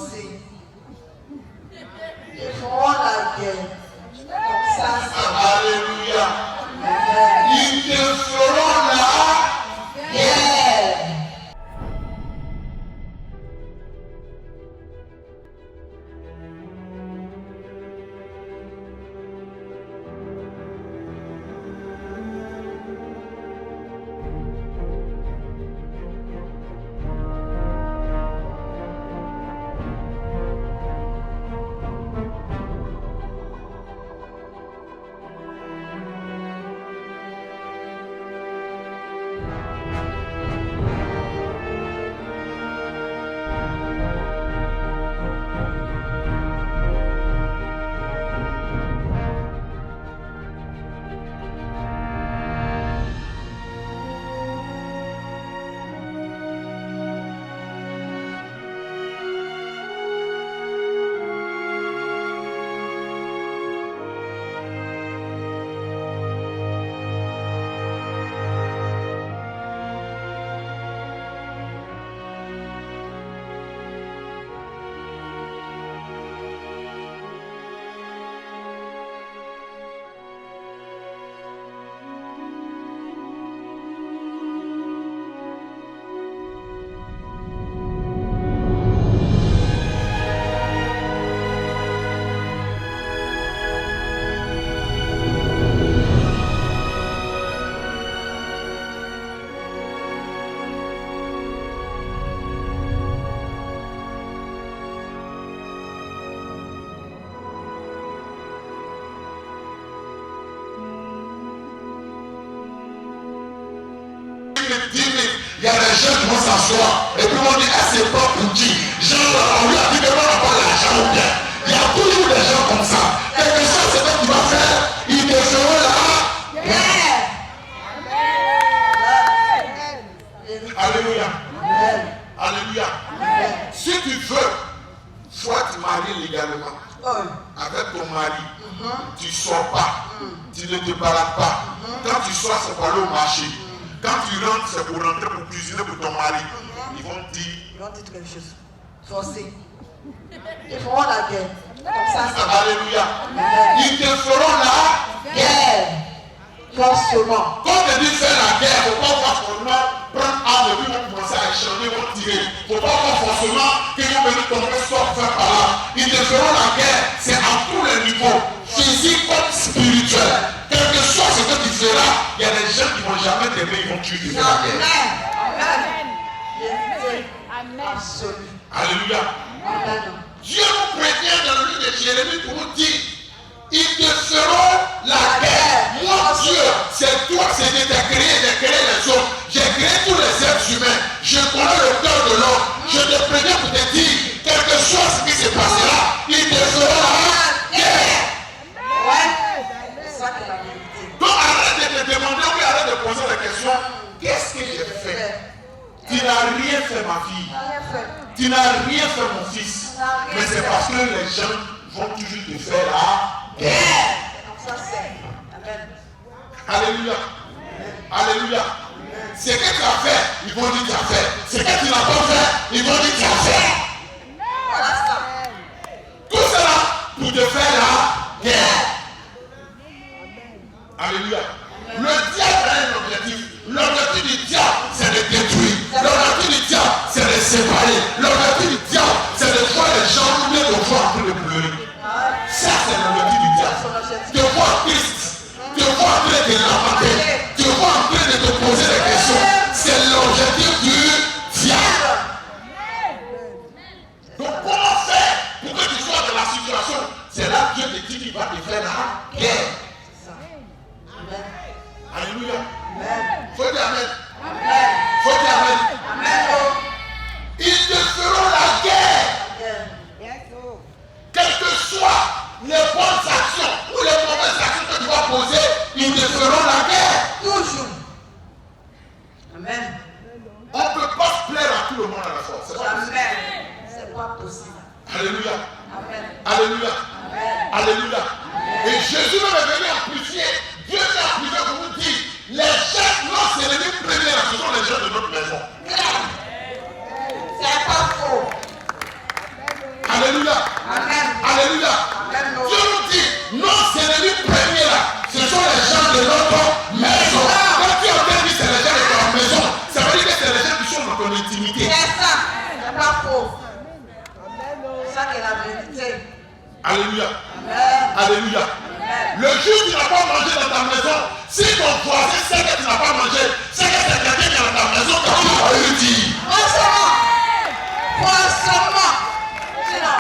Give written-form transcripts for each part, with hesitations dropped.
Forcés. Ils feront la guerre. Comme ça, c'est. Alléluia. Amen. Ils te feront la Guerre. Il y a des gens qui vont s'asseoir et puis vont dire ah, c'est pas pour qui. Jean, on lui a dit que on n'a pas l'argent ou bien. Il y a toujours des gens comme ça. Quelque chose, c'est ce que tu vas faire. Ils te feront là. Alléluia. Alléluia. Si tu veux, soit tu maries légalement avec ton mari. Tu ne sors pas. Tu ne te balades pas. Quand tu sors, c'est pour aller au marché. Quand tu rentres, c'est pour rentrer pour cuisiner pour ton mari. Ils vont te dire. Ils vont dire quelque chose. Forcés. Ils feront la guerre. Comme ça, c'est. Alléluia. Ils te feront la guerre. Forcément. Quand on te dit faire la guerre, il ne faut pas voir forcément prendre arme et puis ils vont commencer à échanger, ils vont tirer. Il ne faut pas voir forcément qu'ils vont venir tomber soit faire par là. Ils te feront la guerre. C'est à tous les niveaux. Physique comme spirituel. Quel que soit ce que tu feras, il y a des gens qui ne vont jamais t'aimer, ils vont tuer, tu fais la guerre. Amen. Absolu. Alléluia. Amen. Dieu nous prévient dans le livre de Jérémie pour nous dire, ils te feront la guerre. Moi Dieu, c'est toi, c'est de t'ai créé, j'ai créé les hommes, j'ai créé tous les êtres humains, je connais le cœur de l'homme, je te préviens pour te dire, quelque chose qui se passera, ils te feront la guerre. Donc arrête de te demander, oui, arrête de poser la question, qu'est-ce que j'ai fait? Tu n'as rien fait ma fille, tu n'as rien fait mon fils, mais c'est parce que les gens vont toujours te faire la guerre. Alléluia. Alléluia. Ce que tu as fait, ils vont dire tu as fait. Ce que tu n'as pas fait, ils vont dire tu as fait. Tout cela pour te faire la guerre. Alléluia. Le diable a un objectif. L'objectif du diable, c'est de détruire. L'objectif du diable, c'est de séparer. L'objectif du diable, c'est de voir les gens ou bien de voir en train de pleurer. Ça, c'est l'objectif du diable. De voir Christ, de voir en train de lamenter, de voir en train de te poser des questions. C'est l'objectif du diable. Donc, comment faire pour que tu sois dans la situation? C'est là que Dieu te dit qu'il va te faire la guerre. Alléluia. Faut dire Amen. Faut dire Amen. Ils te feront la guerre. Quelles que soient les bonnes actions ou les mauvaises actions que tu vas poser, ils te feront la guerre. Toujours. Amen. On ne peut pas se plaire à tout le monde à la fois. C'est pas possible. Amen. C'est pas possible. Alléluia. Amen. Alléluia. Amen. Alléluia. Et Jésus même est venu amplifier. Dieu vient amplifier pour vous dire, les gens, nos ennemis premiers, ce sont les gens de notre maison. C'est pas faux. C'est pas faux. C'est ça qui est la vérité. Alléluia. Amen. Alléluia. Amen. Le jour où tu n'as pas mangé dans ta maison, si ton voisin sait que tu n'as pas mangé, c'est que c'est quelqu'un qui est dans ta maison qui va lui dire. Poissonnement. Sinon.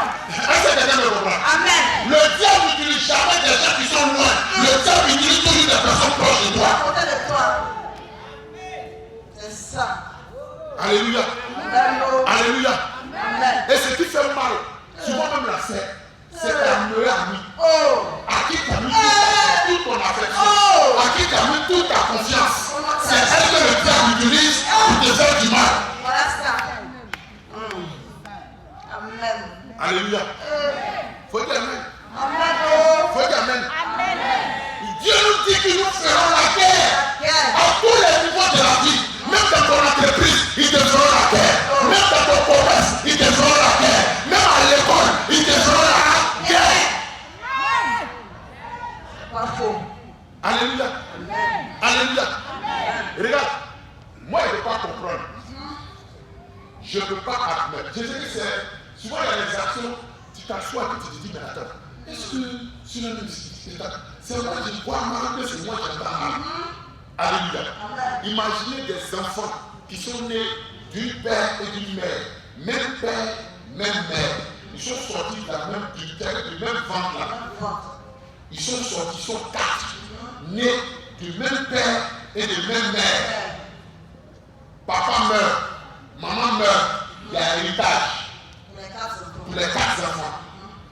Est-ce que quelqu'un me comprend? Amen. Le diable n'utilise jamais des gens qui sont loin. Le diable utilise toujours des personnes proches de toi. À côté de toi. C'est ça. Alléluia. Amen. Alléluia. Amen. Et ce qui fait mal, souvent même la sœur, c'est ta meilleure amie. Oh. À qui tu as mis toute ton affection. À qui tu as mis toute ta confiance. C'est elle que le diable utilise pour te faire du mal. Voilà ça. Amen. Alléluia. Faut dire amen. Amen. Faut dire amen. Dieu nous dit que nous ferons la guerre. À tous les niveaux de la vie. Même dans ton entreprise, ils te feront la guerre. Même dans ton commerce, ils te feront la guerre. Même à l'école, ils te feront la guerre. Pas faux. Alléluia. Alléluia. Regarde, moi je ne peux pas comprendre. Je ne peux pas admettre. Je sais que c'est. Souvent il y a des actions, tu t'assois et tu te dis, mais attends, est-ce que sur la même c'est moi qui crois mal que c'est moi qui entends mal. Alléluia. Imaginez des enfants qui sont nés d'une père et d'une mère. Même père, même mère. Ils sont sortis de la même du même ventre là. Ils sont sortis, ils sont 4. Nés du même père et de même mère. Papa meurt, maman meurt, il y a héritage pour les 4 enfants.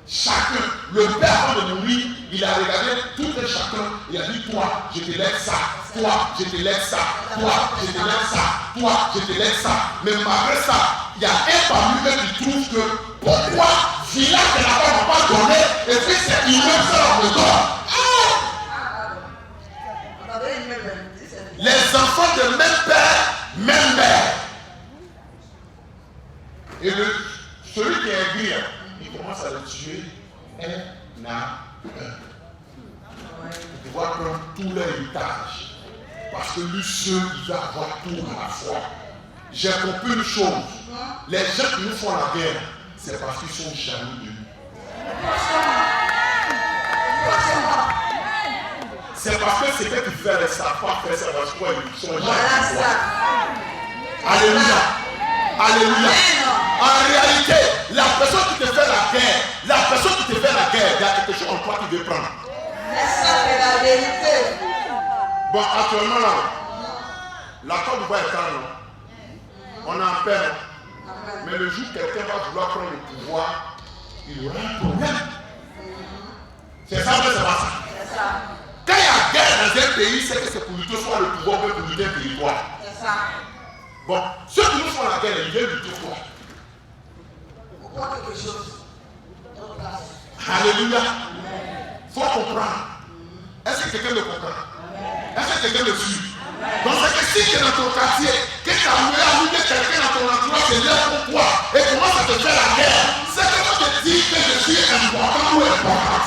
Chacun, le père avant de mourir, il a regardé tout un chacun, il a dit toi, je te lègue ça, toi, je te lègue ça, toi, je te lègue ça, toi, je te lègue ça. Mais malgré ça, il y a un parmi eux qui trouve que pourquoi village que la femme n'a pas donné et puis c'est lui-même ça le donne. Les enfants de même père, même mère. Et celui qui est aigri, il commence à le tuer un à un. Il va prendre tout l'héritage. Parce que lui seul, il va avoir tout à la fois. J'ai compris une chose. Les gens qui nous font la guerre, c'est parce qu'ils sont jaloux de nous. C'est parce que c'est eux qui font les savants faire ça parce qu'ils sont jaloux de toi. Alléluia. Alléluia. En réalité, la personne qui te fait la guerre, il y a quelque chose en toi qui veut prendre. C'est ça, c'est la vérité. Bon, actuellement là, la Côte d'Ivoire est calme. On est en paix. Mais le jour où quelqu'un va vouloir prendre le pouvoir, il y aura un problème. C'est ça, mais c'est pas ça. C'est ça. Quand il y a guerre dans un pays, c'est que c'est pour lutter soit le pouvoir ou pour lutter un territoire. C'est ça. Bon, ceux qui nous font la guerre, ils viennent lutter quoi? Pourquoi quelque chose? Alléluia. Il faut comprendre. Est-ce que quelqu'un le comprend? Est-ce que quelqu'un le suit? Donc c'est que si tu es dans ton quartier, que tu as meilleur ami de quelqu'un dans ton entourage, c'est là pour toi, et commence à te faire la guerre, c'est que moi te dis que je suis important ou important.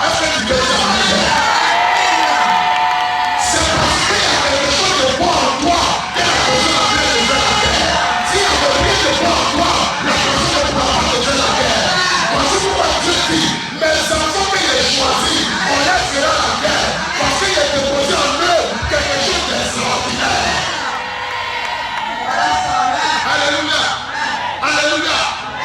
Est-ce que tu peux dire amen? C'est parce qu'il y a quelque chose de bon en toi que la personne a fait de faire la guerre. S'il y a rien de bon en toi, la personne ne pourra pas te faire la guerre. Parce que pourquoi Dieu dit, mes enfants que j'ai choisis, on les fera la guerre. Parce qu'il y a déposé en eux quelque chose d'extraordinaire. Alléluia. Alléluia.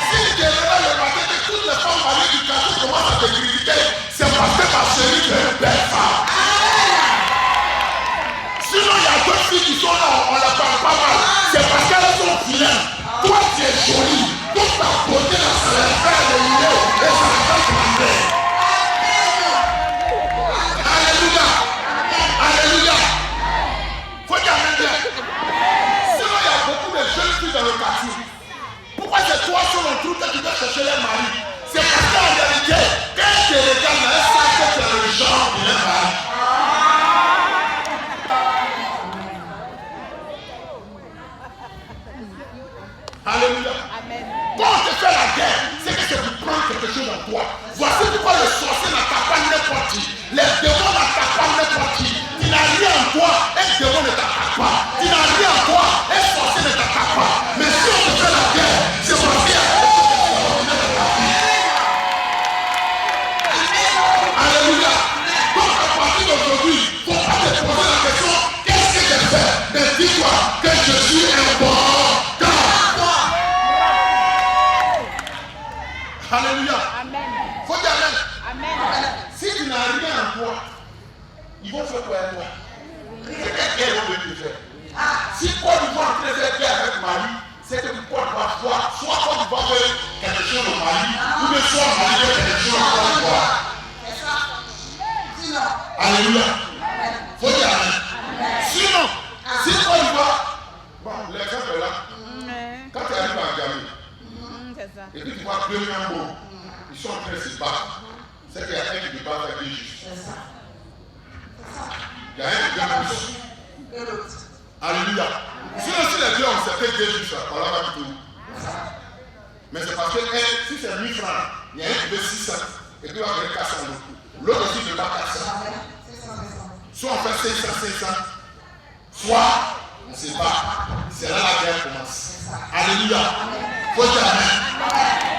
Si tu es là le matin que toutes les femmes mariées du quartier commencent à te critiquer, c'est parce que ma chérie est une belle femme. Sinon, il y a deux filles qui sont là, on ne la parle pas mal. C'est parce qu'elles sont vilaines. Toi, tu es jolie. Toute ta beauté, là, ça les fait éliminer et ça les fait grandir. Alléluia. Alléluia. Faut dire amen. Sinon, il y a beaucoup de jeunes filles dans le quartier. Pourquoi c'est toi sur le trou que tu dois chercher les maris? C'est parce qu'en réalité, quand tu regardes, elles savent que tu es le genre de les maris. Alléluia. Quand on te fait la guerre, c'est que tu prends quelque chose en toi. Voici pourquoi le sorcier n'attaque pas n'importe qui. Les démons n'attaquent pas n'importe qui. Tu n'as rien en toi, un démon ne t'attaque pas. Tu n'as rien en toi, un sorcier ne t'attaque pas. élections au Mali, ou bien soit au Mali, il y a des élections en Côte d'Ivoire. Alléluia. Faut dire Amen. Sinon, si Côte d'Ivoire, bon, l'exemple est là. Quand tu arrives à Gambie, et puis tu vois deux mots, ils sont en train de se battre. C'est qu'il y a un qui ne peut pas faire juste. Il y a un qui vient plus. Alléluia. Sinon, si les deux ont certains qui juste, on l'a pas du tout. Mais c'est parce que si c'est 1000 francs, il y a un qui veut 600 et puis on va faire 400 euros. L'autre aussi ne veut pas 400. Soit on fait 500, soit on ne sait pas. C'est là la guerre commence. Alléluia. Faut dire Amen.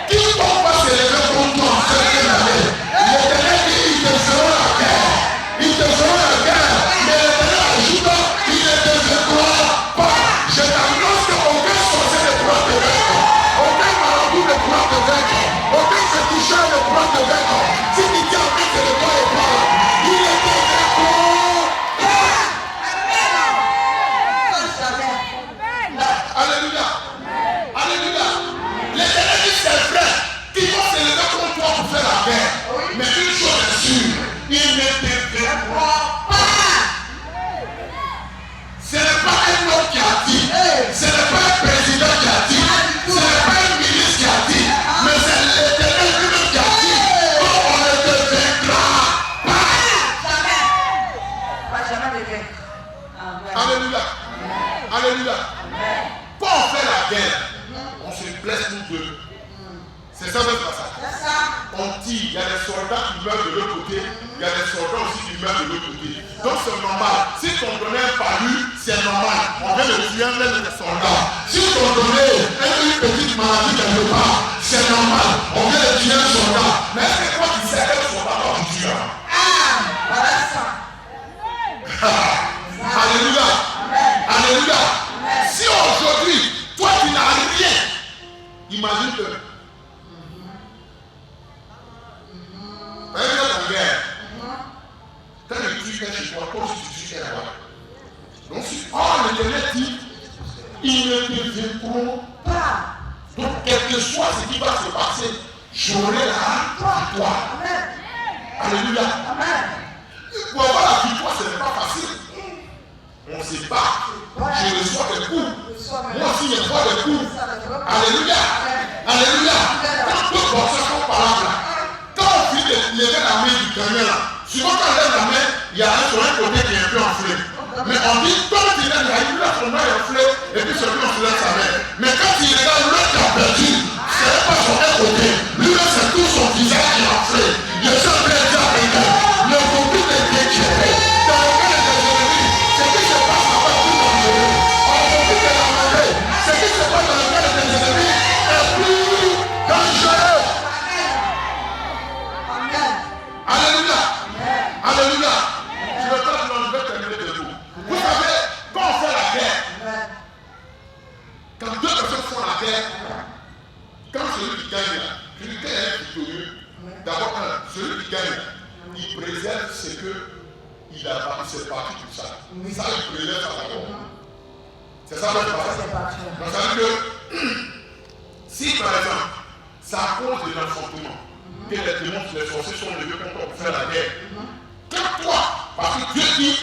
Qui ne peut pas s'élever contre toi en cette année? L'Éternel dit ils te feront la guerre. Ils te feront la guerre. Mais l'Éternel ajoute ils ne te feront pas. Je t'annonce qu'aucun sorcier ne pourra te vaincre. Aucun marabout ne pourra te vaincre. Aucun féticheur ne pourra te vaincre. Si tu dis Amen, c'est le droit et pas. Il ne te vaincront pas. Alléluia. Alléluia. L'Éternel dit c'est vrai qu'ils vont s'élever contre toi pour faire la guerre. Mais une chose est sûre, ils ne te vaincront pas. Ce n'est pas un homme qui a dit, ce n'est pas un président qui a dit, ce n'est pas un ministre qui a dit, mais c'est l'Éternel lui-même qui a dit, on ne te vaincra pas. Jamais. Alléluia. Alléluia. Quand on fait la guerre, on se blesse nous deux. C'est ça même pas ça. On tire, il y a des soldats qui meurent de l'autre côté, il y a des soldats aussi qui meurent de l'autre côté. Donc c'est normal. Si ton donnait un palu, c'est normal. On vient de tuer un des soldats. Si ton donnait une petite maladie quelque part, c'est normal. On vient de tuer un soldat. Mais est-ce que toi tu sais quel soldat va te tuer? Voilà ça. Alléluia. Alléluia. Si aujourd'hui, toi tu n'as rien, imagine que quand il y a la guerre, quand tu tues un chez toi, comme si tu tues un roi. Donc si l'Éternel dit, ils ne te vaincront pas. Donc quel que soit ce qui va se passer, j'aurai la victoire. Alléluia. Pour avoir la victoire, ce n'est pas facile. On se bat. Je reçois des coups. Moi aussi, je reçois des coups. Alléluia. Alléluia. Quand deux boxeurs sont par là, quand on finit de lever la main du gagnant là, souvent quand on lève la main, il y a un sur un côté qui est un peu enflé. Mais on dit, quand il lève la main, son main est enflé, et puis celui on se lève sa main. Mais quand il regarde l'autre qui a perdu, ce n'est pas sur un côté. Lui, c'est tout son visage qui est enflé. Il est sur le déjà avec le conflit est déchiré. Dans le cas des ennemis, ce qui se passe là-bas est plus dangereux. On conflit de la manger. Ce qui se passe dans le cas des ennemis est plus dangereux. Alléluia. Alléluia. Je vais terminer de vous. Vous savez, quand on fait la guerre, quand deux personnes font la guerre, quand celui qui gagne, celui qui est victorieux, d'abord, celui qui gagne, il préserve ce qu'il a s'est parti tout ça. Ça, il préserve ça d'abord. C'est ça le passage. Donc, ça veut dire que si par exemple, c'est à cause de l'affrontement que les démons, les sorciers sont levés contre toi pour faire la guerre. Quand toi, parce que Dieu dit,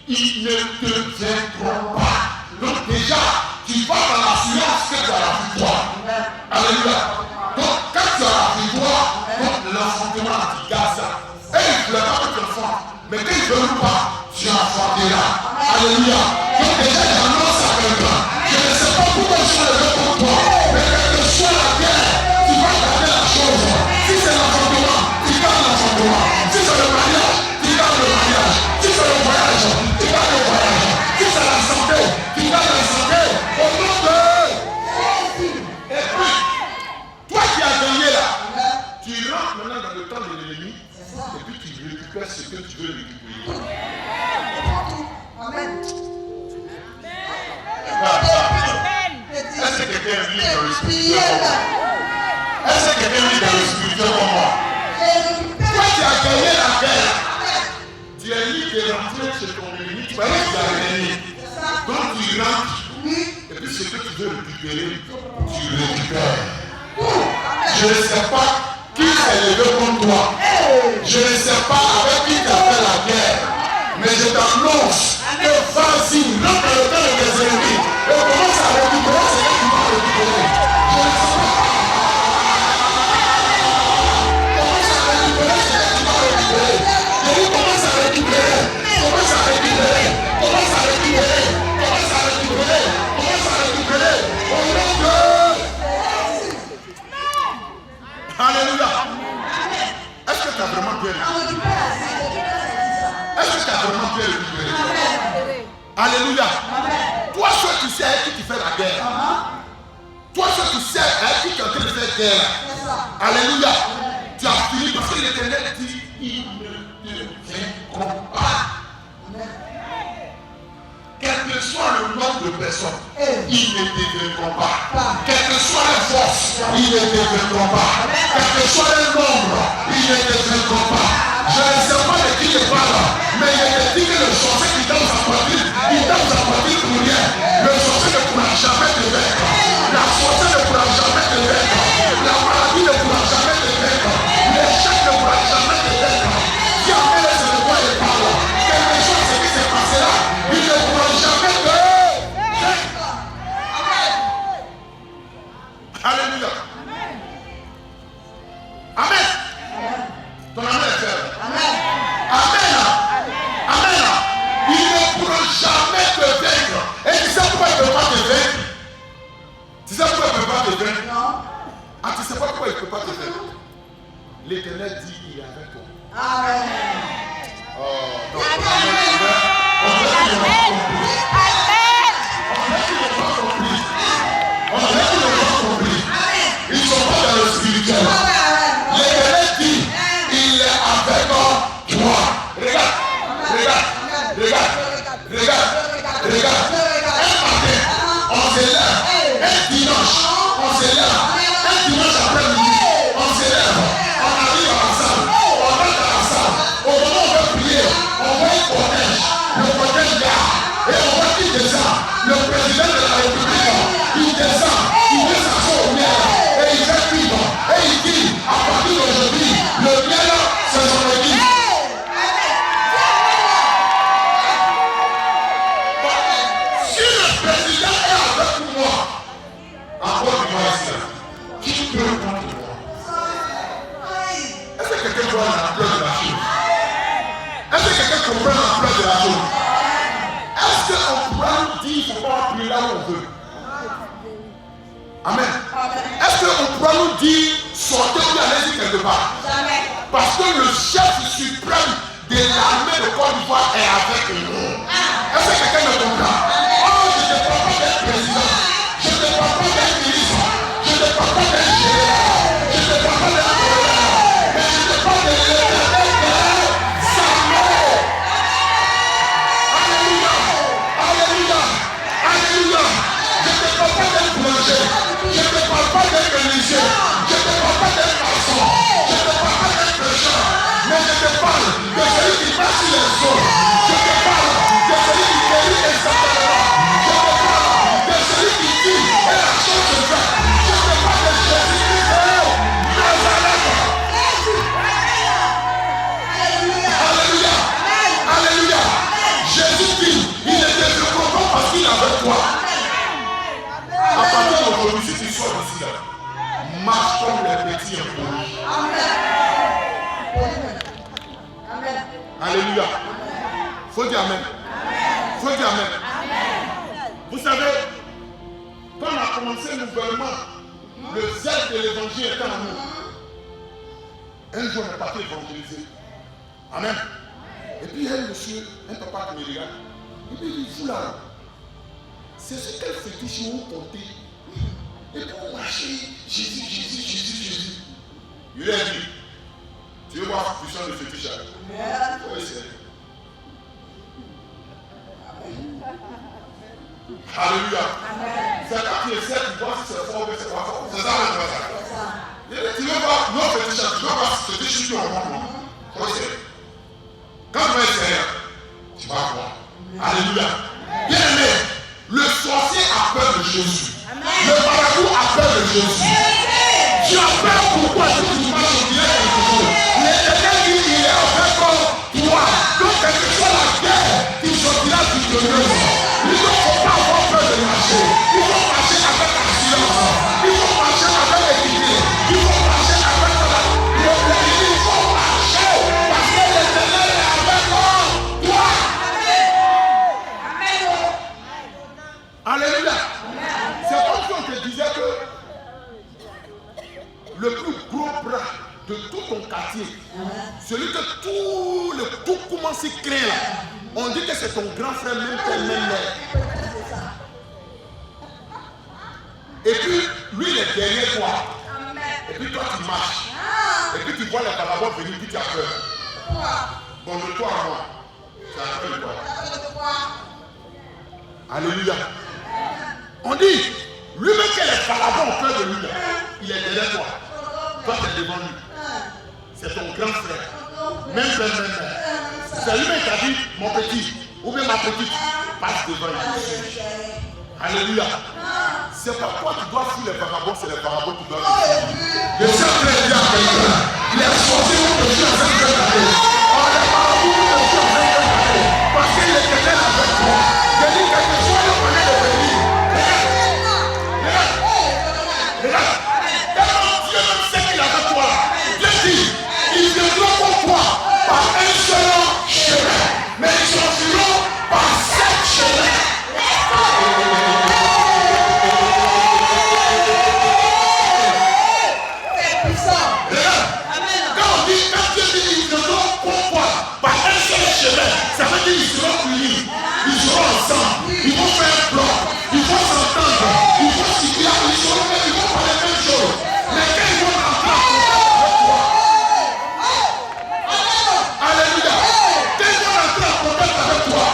ils ne te vaincront pas. Donc déjà, tu vas dans l'assurance que tu as la victoire. Alléluia. Donc quand tu as la victoire, donc l'affrontement anti-Gaza. Et ils ne voulaient pas que tu affrontes. Mais quand ils ne veulent pas, tu affronteras. Alléluia. Donc déjà, j'annonce à quelqu'un. Je ne sais pas pourquoi je suis levé contre toi. Mais quelle que soit la guerre, tu vas garder la chose. Si c'est l'affrontement, tu gardes l'affrontement. Si c'est le mariage, tu gardes le mariage. Si c'est le voyage, tu gardes le voyage. Si c'est la santé, tu gardes la santé. Au nom de Jésus. Et puis, toi qui as gagné là, tu rentres maintenant dans le temps de l'ennemi. Et puis tu récupères ce que tu veux récupérer. Amen. Est-ce que quelqu'un vit dans le spirituel comme moi? Est-ce que quelqu'un vit dans le spirituel comme moi? Toi qui as gagné la guerre, tu es libre de rentrer chez ton ennemi, tu vas être dans l'ennemi. Donc tu rentres, et puis ce que tu veux récupérer, tu récupères. Je ne sais pas qui s'est levé contre toi. Je ne sais pas avec qui tu as fait la guerre. Mais je t'annonce que vas-y, rentre dans le temps de tes ennemis. Et commence à récupérer ce que tu vas récupérer. Je ne sais pas. Commence à récupérer ce que tu vas récupérer. Je dis commence à récupérer. Commence à récupérer. Commence à récupérer. Commence à récupérer. Commence à récupérer. Au nom de... Alléluia. Est-ce que tu as vraiment bien récupéré? Est-ce que tu as vraiment bien récupéré? Alléluia. Toi seul tu sais avec qui tu fais la guerre. Toi seul tu sais avec qui tu es en train de faire guerre. Alléluia. Tu as fini parce que l'Éternel dit il ne te vaincront pas. Quel que soit le nombre de personnes, ils ne te vaincront pas. Quelle que soit la force, ils ne te vaincront pas. Quel que soit le nombre, ils ne te vaincront pas. Je ne sais pas de qui je parle, mais il te dit que le sorcier qui danse à partir, il danse à partir pour rien. Le sorcier ne pourra jamais te vaincre. La sorcière ne pourra jamais te vaincre. La maladie ne pourra jamais te vaincre. L'échec ne pourra jamais te vaincre. Si on met les de quoi je parle, quelque chose ce qui s'est passé là, il ne pourra jamais te vaincre. Alléluia. Amen. Ton amen est ferme. Amen. Amen. Il ne pourra jamais te vaincre. Et tu sais pourquoi il ne peut pas te vaincre? Tu sais pourquoi il ne peut pas te vaincre? Non. Ah, tu sais pas pourquoi il ne peut pas te vaincre? L'Éternel dit il est avec toi. Amen. Oh, non. On dirait qu'il n'a pas compris. Ils sont pas dans le spirituel. L'Éternel dit il est avec toi. Regarde. Un matin, on se lève. Un dimanche, on se lève. Un dimanche après-midi, on se lève. On arrive à la salle. On rentre à la salle. Au moment où on veut prier, on voit le cortège. Le cortège là. Et on voit qui descend. Le président de la République, il descend. Il met sa soeur au miel. Et il fait vivre. Et il dit, à partir d'aujourd'hui, le miel, c'est son église. Si le président est avec moi, encore du ici, qui peut contre moi? Est-ce que quelqu'un voit l'ampleur de la chose? Est-ce que quelqu'un comprend l'ampleur de la chose? Est-ce qu'on pourra nous dire qu'il ne faut pas prier là où on veut? Amen. Est-ce qu'on pourra nous dire sortez ou allez-y quelque part? Jamais. Parce que le chef suprême de l'armée de Côte d'Ivoire est avec nous. Est-ce que quelqu'un me comprend? Oh, je ne parle pas d'être président. Je ne parle pas d'être ministre. Je ne parle pas d'être général. Je ne parle pas d'être gouverneur. Mais je ne parle de l'Éternel de sa mère. Alléluia. Je ne parle pas d'être boulanger. Je ne parle pas d'être religieux. Je ne parle pas d'être maçon. Je ne parle pas d'être pécheur. Mais je te parle de celui qui passe sur les eaux. Je te parle de celui qui guérit instantanément. Je te parle de celui qui dit et la chose se fait. Je te parle de Jésus-Christ de Nazareth. Alléluia. Jésus dit, il était le content parce qu'il est avec toi. À partir d'aujourd'hui, si tu sors d'ici là, marche comme les petits impolis. Amen. Alléluia. Faut dire Amen. Vous savez, quand on a commencé le gouvernement, le zèle de l'évangile était en nous. Un jour, on est parti évangéliser. Amen. Et puis, il y a un monsieur, un papa qui me regarde. Il me dit, vous là, c'est ce quel fétiche vous portez. Et pour marcher, Jésus. Il lui a dit, tu veux voir la puissance de fétiche? Oui, c'est. Alléluia. C'est quand tu essaies, tu vois si c'est fort ou c'est pas fort. C'est ça le travail. Tu veux voir nos fétiches, tu veux voir ce fétiche qui est en moi. Oui, c'est. Quand tu vas essayer, tu vas voir. Alléluia. Bien aimé, le sorcier a peur de Jésus. Le marabout a peur de Jésus. Tu as peur le plus gros bras de tout ton quartier, celui que tout commence à créer là, on dit que c'est ton grand frère, même tel, même mère. Et puis, lui, il est derrière toi. Et puis, toi, tu marches. Et puis, tu vois les vagabonds venir, puis tu as peur. Bon, de toi à moi, tu as peur de toi. Alléluia. On dit, lui-même que les vagabonds ont peur de lui, il est derrière toi. Toi, tu es devant lui. C'est ton grand frère. Même frère, même mère. C'est lui-même qui a dit, mon petit, ou bien ma petite, passe devant lui. Alléluia. C'est pas toi qui dois fuir les vagabonds, c'est les vagabonds qui doivent fuir. Le Saint-Esprit dit à quelqu'un, les sorciers vont te fuir en train de t'aller. Oh, les marabouts vont te fuir en train de t'aller. Parce qu'il est éternel avec toi. Je dis que tu sois le moyen de venir. Regarde. Tellement Dieu même sait qu'il est avec toi. Dieu dit, ils viendront pour toi par un seul chemin. Mais ils sortiront par 7 chemins. Ça veut dire qu'ils seront unis, ils seront ensemble, ils vont faire un bloc, ils vont s'entendre, ils vont s'y dire, ils vont faire les mêmes choses. Mais quand ils vont rentrer en contact avec toi, alléluia, quand ils vont rentrer en contact avec toi,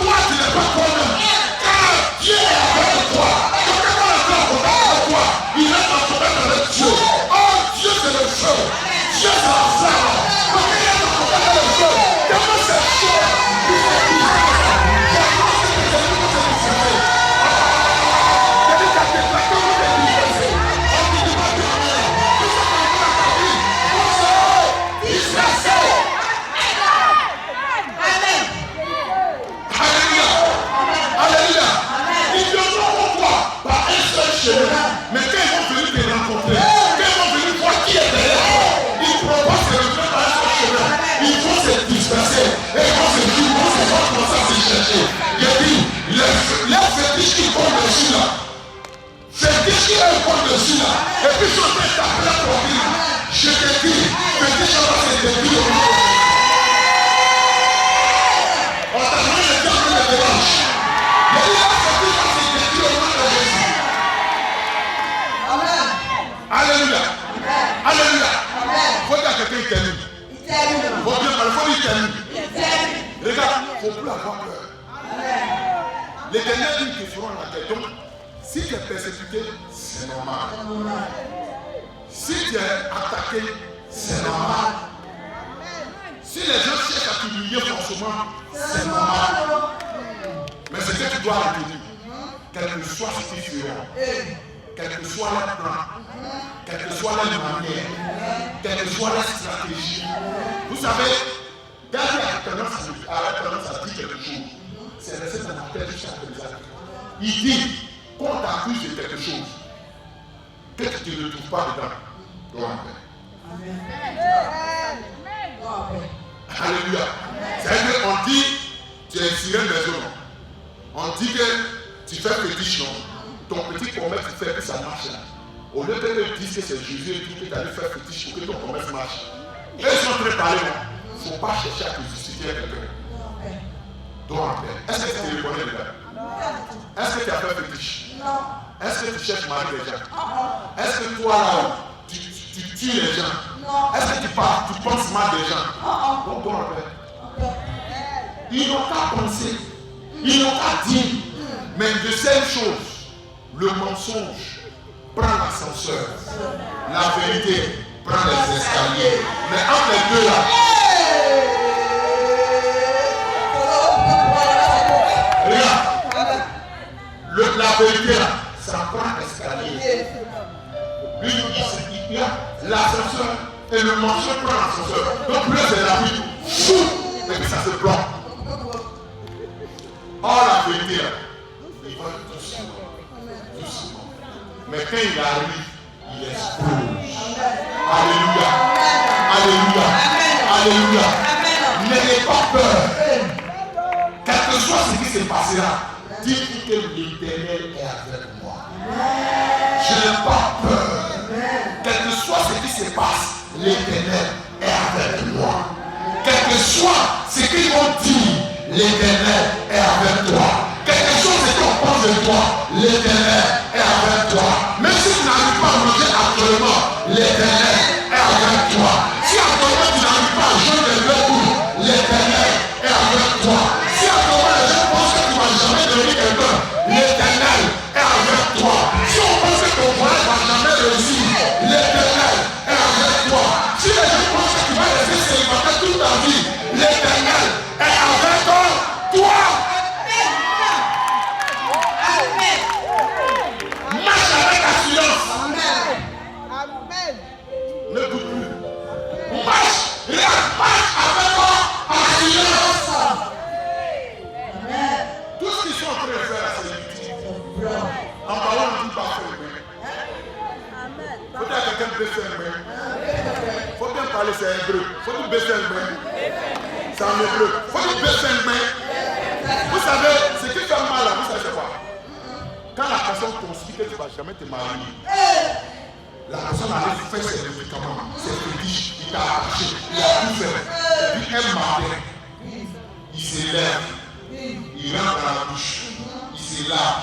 toi tu n'es pas toi-même, car Dieu est avec toi. Quand ils vont rentrer en contact avec toi, ils rentrent en contact avec Dieu. Oh, Dieu c'est le feu, Dieu c'est la flamme. Quand ils rentrent en contact avec le feu, comment c'est chaud. Mais quand ils vont venir te rencontrer, quand ils vont venir voir qui est derrière toi, ils proposent de rentrer dans un seul chemin. Ils vont se disperser et ils vont commencer à se chercher. Il a dit, les fétiches qui vont dessus là, fétiches qui vont dessus là, et puis ils sont en train de taper la poitrine. Je te dis, fétiches on va se détruire. On t'a demandé de dire que le dérange. Il a dit, la fétiche va se détruire au nom de Jésus. Alléluia. Alléluia. Faut dire à quelqu'un qui t'aime. Faut bien parler, faut dire qu'il t'aime. Regarde, il ne faut plus avoir peur. L'Éternel dit qu'ils feront la tête. Donc, si tu es persécuté, c'est normal. Si tu es attaqué, c'est normal. Si les gens cherchent à t'humilier forcément, c'est normal. Mais ce que tu dois retenir, quel que soit ce qu'ils feront, quel que soit leur plan, quelle que soit leur manière, quelle que soit leur stratégie. Vous savez, David a tendance à dire quelque chose. C'est resté dans la tête jusqu'à présent. Il dit, qu'on t'accuse de quelque chose, que tu ne te retrouves pas dedans. Gloire à Dieu. Alléluia. C'est-à-dire qu'on dit, tu es sirène des eaux. On dit que tu fais fétiche, non? Ton petit commerce, tu fais que ça marche là. Au lieu de te dire que c'est Jésus et tout, que tu as dû faire fétiche pour que ton commerce marche. Et ils sont en train de parler, non? Il ne faut pas chercher à te justifier à quelqu'un. Donc, est-ce que tu te reconnais dedans? Est-ce que tu as fait fétiche? Non. Est-ce que tu cherches mal les gens? Est-ce que toi là, tu tues les gens? Non. Est-ce que tu penses mal des gens? Donc, bon, ils n'ont qu'à penser, ils n'ont qu'à dire, mais de cette chose, le mensonge prend l'ascenseur, la vérité prend les escaliers. Mais entre les deux là, regarde, la vérité là, ça prend l'escalier. Lui, il y a l'ascenseur et le mensonge prend l'ascenseur. Donc plus c'est la vie, et puis ça se bloque. Or la vérité là, il va doucement, doucement. Mais quand il arrive, il explose. Alléluia. Alléluia. Alléluia. N'ayez pas peur. Quel que soit ce qui se passera, dites que l'Éternel est avec moi. Je n'ai pas peur. Quel que l'Éternel est avec moi. Quel que soit ce qu'ils vont dire, l'Éternel est avec toi. Quelque chose qu'on pense de toi, l'Éternel est avec toi. Même si tu n'arrives pas à manger actuellement, l'Éternel est avec toi. Si actuellement tu n'arrives pas à jouer les deux coups, l'Éternel est avec toi. Si actuellement les gens pensent que tu ne vas jamais devenir quelqu'un, l'Éternel est avec toi. Si on pense que ton voyage ne va jamais réussir, l'Éternel est avec toi. Si les gens pensent que tu vas rester célibataire toute ta vie, l'Éternel est avec toi. Marche avec assurance. Amen. Ne doute plus. Marche avec assurance. Tout ce qu'ils sont en train de faire, c'est utile. En parlant, on ne dit pas faire le bien. Faut dire à quelqu'un de baisser le bien. Faut bien parler, c'est hébreu. Faut dire baisser le bien. C'est en hébreu. Faut dire baisser le bien. Vous savez, ce qui fait mal là, vous savez c'est quoi? Quand la personne considère que tu ne vas jamais te marier, la personne a fait ses médicaments, ses fétiches, il t'a attaché, il a tout fait. Et puis un matin, il se lève, il rentre dans la douche, il se lave,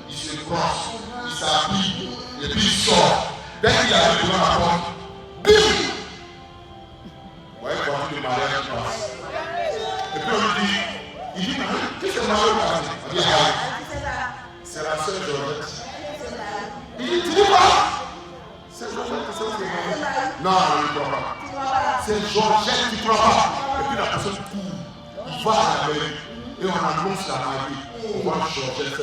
il se brosse, il s'habille, et puis il sort. Dès qu'il arrive devant la porte, bim! Vous voyez, quand le mariage passe. Et puis on lui dit, il dit, qu'est-ce que c'est marié au dit, c'est la sœur Georgette. Il dit, tu dis pas? C'est Georgette, c'est marié. Non, on ne croit pas. C'est Georgette, tu ne crois pas. Et puis la personne court, il va à la mairie, et on annonce la mariée. On voit Georgette,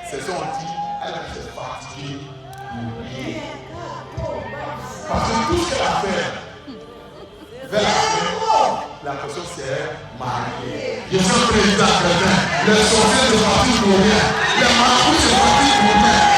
c'est ça, on dit, elle s'est fatiguée. Parce que tout ce qu'elle a fait, vers la personne s'est mariée. Je suis président chrétien. Les sorciers sont partis pour rien. Les marabouts sont partis pour rien.